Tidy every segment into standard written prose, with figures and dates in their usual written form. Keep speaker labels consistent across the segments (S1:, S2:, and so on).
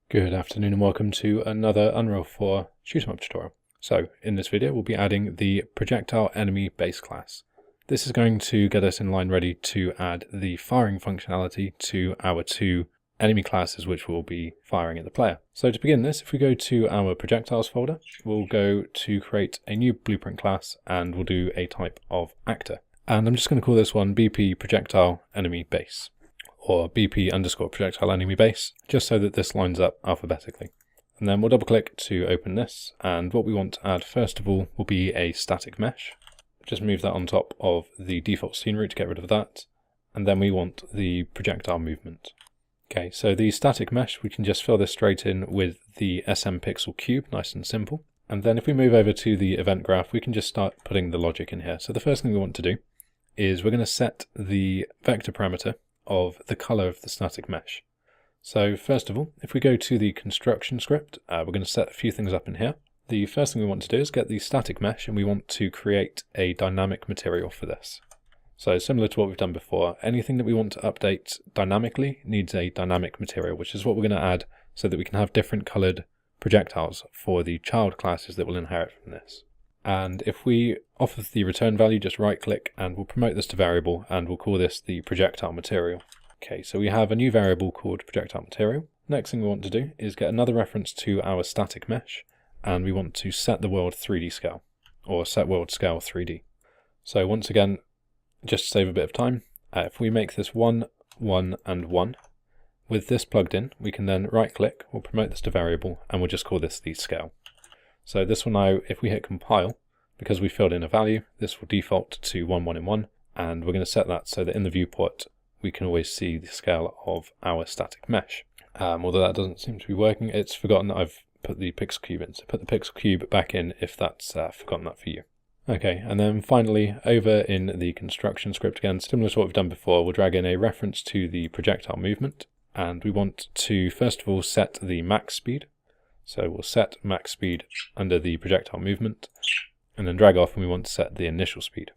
S1: Good afternoon and welcome to another Unreal 4 Shmup tutorial. So in this video we'll be adding the Projectile Enemy base class. This is going to get us in line ready to add the firing functionality to our two enemy classes which we'll be firing at the player. So to begin this, if we go to our Projectiles folder, we'll go to create a new blueprint class and we'll do a type of actor. And I'm just going to call this one BP Projectile Enemy Base, or BP_projectile enemy base, just so that this lines up alphabetically. And then we'll double click to open this, and what we want to add first of all will be a static mesh. Just move that on top of the default scenery to get rid of that, and then we want the projectile movement. Okay, so the static mesh, we can just fill this straight in with the SM pixel cube, nice and simple. And then if we move over to the event graph, we can just start putting the logic in here. So the first thing we want to do is we're going to set the vector parameter of the color of the static mesh. So first of all, if we go to the construction script, we're going to set a few things up in here. The first thing we want to do is get the static mesh, and we want to create a dynamic material for this. So similar to what we've done before, anything that we want to update dynamically needs a dynamic material, which is what we're going to add so that we can have different colored projectiles for the child classes that will inherit from this. And if we offer the return value, just right click and we'll promote this to variable and we'll call this the projectile material. Okay, so we have a new variable called projectile material. Next thing we want to do is get another reference to our static mesh, and we want to set the world 3D scale, or set world scale 3D. So once again, just to save a bit of time, if we make this 1, 1 and 1, with this plugged in, we can then right click, we'll promote this to variable, and we'll just call this the scale. So this will now, if we hit compile, because we filled in a value, this will default to 1, 1 and 1, and we're going to set that so that in the viewport we can always see the scale of our static mesh. Although that doesn't seem to be working, it's forgotten that I've put the pixel cube in, so put the pixel cube back in if that's forgotten that for you. Okay, and then finally, over in the construction script again, similar to what we've done before, we'll drag in a reference to the projectile movement, and we want to first of all set the max speed. So we'll set max speed under the projectile movement, and then drag off and we want to set the initial speed.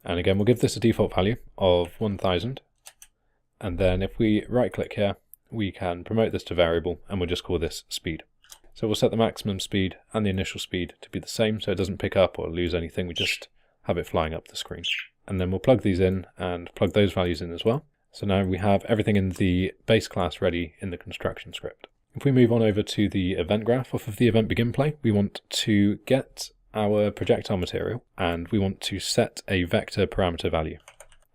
S1: And again, we'll give this a default value of 1000. And then if we right click here, we can promote this to variable and we'll just call this speed. So we'll set the maximum speed and the initial speed to be the same so it doesn't pick up or lose anything, we just have it flying up the screen. And then we'll plug these in and plug those values in as well. So now we have everything in the base class ready in the construction script. If we move on over to the event graph off of the event begin play, we want to get our projectile material and we want to set a vector parameter value.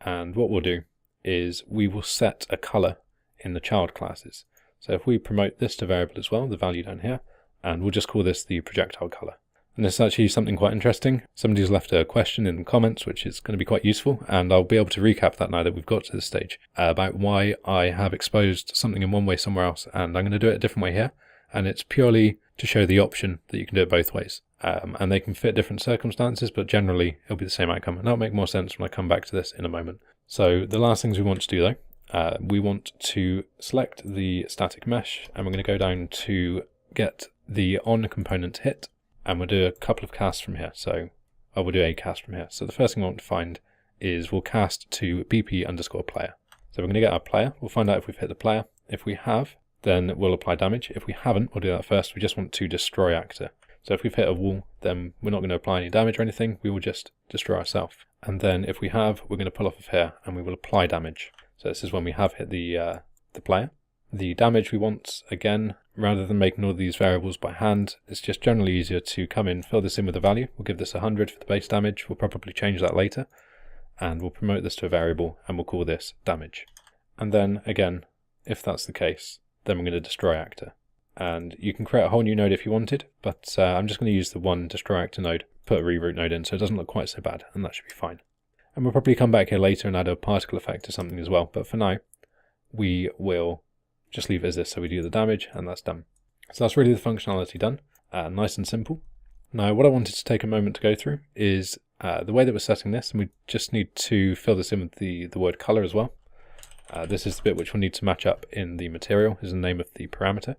S1: And what we'll do is we will set a color in the child classes. So if we promote this to variable as well, the value down here, and we'll just call this the projectile color. And this is actually something quite interesting. Somebody's left a question in the comments, which is going to be quite useful, and I'll be able to recap that now that we've got to this stage, about why I have exposed something in one way somewhere else, and I'm going to do it a different way here, and it's purely to show the option that you can do it both ways. And they can fit different circumstances, but generally it'll be the same outcome, and that'll make more sense when I come back to this in a moment. So the last things we want to do though, we want to select the static mesh, and we're going to go down to get the on component hit, and we'll do a couple of casts from here. So we'll do a cast from here. So the first thing we want to find is we'll cast to BP_player. So we're going to get our player. We'll find out if we've hit the player. If we have, then we'll apply damage. If we haven't, we'll do that first. We just want to destroy actor. So if we've hit a wall, then we're not going to apply any damage or anything. We will just destroy ourselves. And then if we have, we're going to pull off of here and we will apply damage. So this is when we have hit the player. The damage we want, again, rather than making all these variables by hand, it's just generally easier to come in, fill this in with a value. We'll give this 100 for the base damage. We'll probably change that later. And we'll promote this to a variable and we'll call this damage. And then again, if that's the case, then we're going to destroy actor. And you can create a whole new node if you wanted, but I'm just going to use the one destroy actor node, put a reroute node in so it doesn't look quite so bad, and that should be fine. And we'll probably come back here later and add a particle effect or something as well, but for now, we will just leave it as this, so we do the damage and that's done. So that's really the functionality done, nice and simple. Now what I wanted to take a moment to go through is the way that we're setting this, and we just need to fill this in with the word color as well. This is the bit which will need to match up in the material, is the name of the parameter.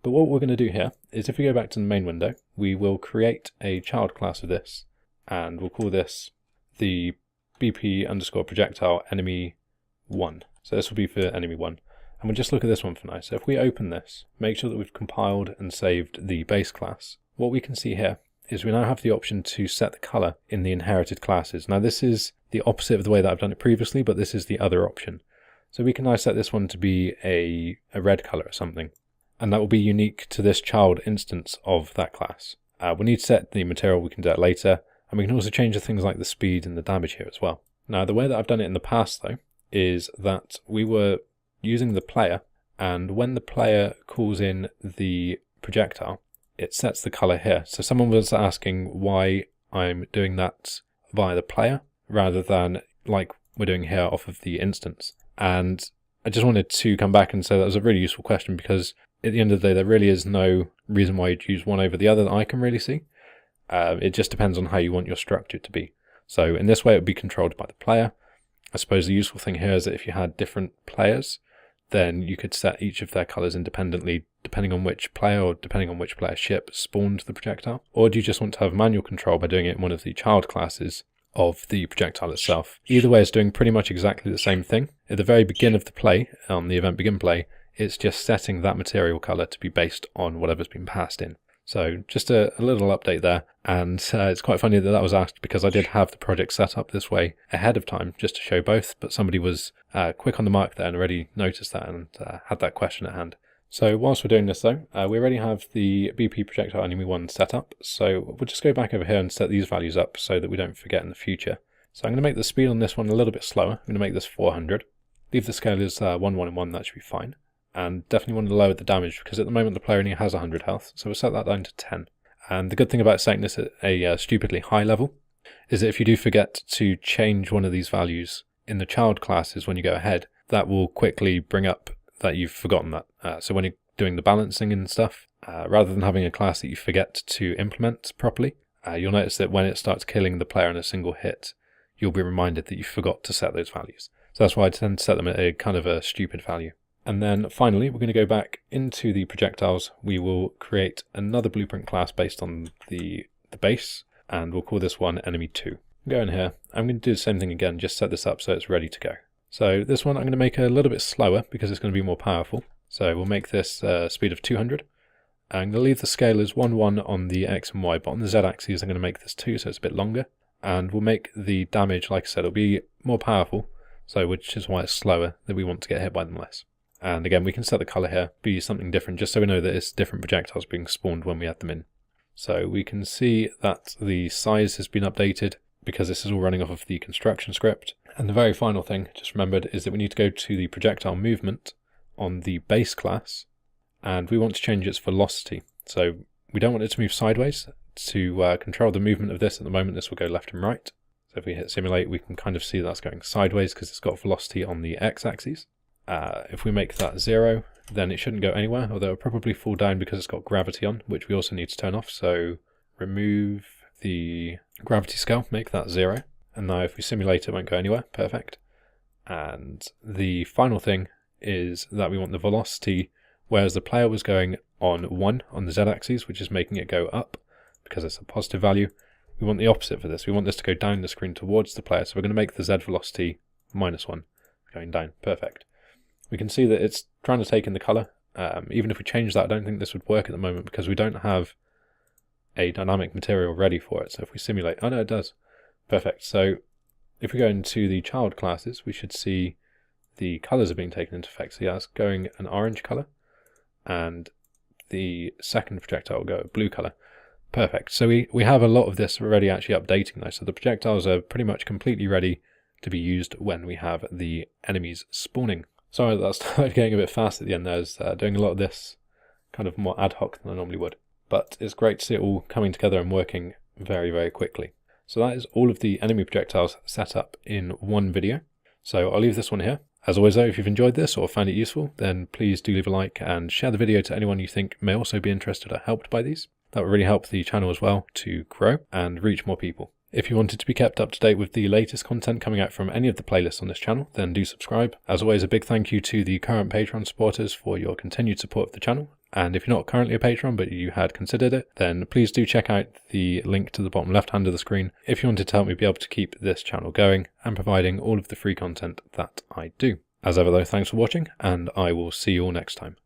S1: But what we're going to do here is if we go back to the main window, we will create a child class of this, and we'll call this the BP_projectile enemy 1. So this will be for enemy 1. And we'll just look at this one for now. So if we open this, make sure that we've compiled and saved the base class, what we can see here is we now have the option to set the color in the inherited classes. Now this is the opposite of the way that I've done it previously, but this is the other option. So we can now set this one to be a red color or something, and that will be unique to this child instance of that class. We need to set the material, we can do that later, and we can also change the things like the speed and the damage here as well. Now the way that I've done it in the past though, is that we were using the player, and when the player calls in the projectile, it sets the color here. So someone was asking why I'm doing that via the player rather than like we're doing here off of the instance. And I just wanted to come back and say that was a really useful question, because at the end of the day there really is no reason why you'd use one over the other that I can really see. It just depends on how you want your structure to be. So in this way it would be controlled by the player. I suppose the useful thing here is that if you had different players, then you could set each of their colors independently depending on which player or depending on which player ship spawned the projectile. Or do you just want to have manual control by doing it in one of the child classes of the projectile itself? Either way, it's doing pretty much exactly the same thing. At the very beginning of the play, on the event begin play, it's just setting that material color to be based on whatever's been passed in. So just a little update there, and it's quite funny that that was asked because I did have the project set up this way ahead of time just to show both, but somebody was quick on the mark there and already noticed that and had that question at hand. So whilst we're doing this though, we already have the BP Projectile Enemy 1 set up, so we'll just go back over here and set these values up so that we don't forget in the future. So I'm going to make the speed on this one a little bit slower. I'm going to make this 400. Leave the scale as 1, 1 and 1, that should be fine. And definitely want to lower the damage because at the moment the player only has 100 health, so we'll set that down to 10. And the good thing about setting this at a stupidly high level is that if you do forget to change one of these values in the child classes when you go ahead, that will quickly bring up that you've forgotten that. So when you're doing the balancing and stuff, rather than having a class that you forget to implement properly, you'll notice that when it starts killing the player in a single hit, you'll be reminded that you forgot to set those values. So that's why I tend to set them at a kind of a stupid value. And then finally, we're going to go back into the projectiles. We will create another blueprint class based on the base, and we'll call this one Enemy 2. Go in here. I'm going to do the same thing again, just set this up so it's ready to go. So this one I'm going to make a little bit slower because it's going to be more powerful. So we'll make this speed of 200. I'm going to leave the scale as 1, 1 on the X and Y, but on the Z axis I'm going to make this 2 so it's a bit longer. And we'll make the damage, like I said, it'll be more powerful, so which is why it's slower, that we want to get hit by them less. And again, we can set the color here, be something different, just so we know that it's different projectiles being spawned when we add them in. So we can see that the size has been updated because this is all running off of the construction script. And the very final thing, just remembered, is that we need to go to the projectile movement on the base class, and we want to change its velocity. So we don't want it to move sideways. To control the movement of this at the moment, this will go left and right. So if we hit simulate, we can kind of see that's going sideways because it's got velocity on the x-axis. If we make that 0, then it shouldn't go anywhere, although it'll probably fall down because it's got gravity on, which we also need to turn off. So remove the gravity scale, make that 0. And now if we simulate, it won't go anywhere. Perfect. And the final thing is that we want the velocity, whereas the player was going on 1 on the z-axis, which is making it go up because it's a positive value. We want the opposite for this. We want this to go down the screen towards the player. So we're going to make the z velocity -1, going down. Perfect. We can see that it's trying to take in the color. Even if we change that, I don't think this would work at the moment because we don't have a dynamic material ready for it. So if we simulate, oh no, it does. Perfect. So if we go into the child classes, we should see the colors are being taken into effect. So yeah, it's going an orange color, and the second projectile will go a blue color. Perfect. So we have a lot of this already actually updating now. So the projectiles are pretty much completely ready to be used when we have the enemies spawning. Sorry that started getting a bit fast at the end there. I was doing a lot of this kind of more ad hoc than I normally would. But it's great to see it all coming together and working very, very quickly. So that is all of the enemy projectiles set up in one video. So I'll leave this one here. As always though, if you've enjoyed this or found it useful, then please do leave a like and share the video to anyone you think may also be interested or helped by these. That will really help the channel as well to grow and reach more people. If you wanted to be kept up to date with the latest content coming out from any of the playlists on this channel, then do subscribe. As always, a big thank you to the current Patreon supporters for your continued support of the channel. And if you're not currently a patron but you had considered it, then please do check out the link to the bottom left hand of the screen if you wanted to help me be able to keep this channel going and providing all of the free content that I do. As ever though, thanks for watching, and I will see you all next time.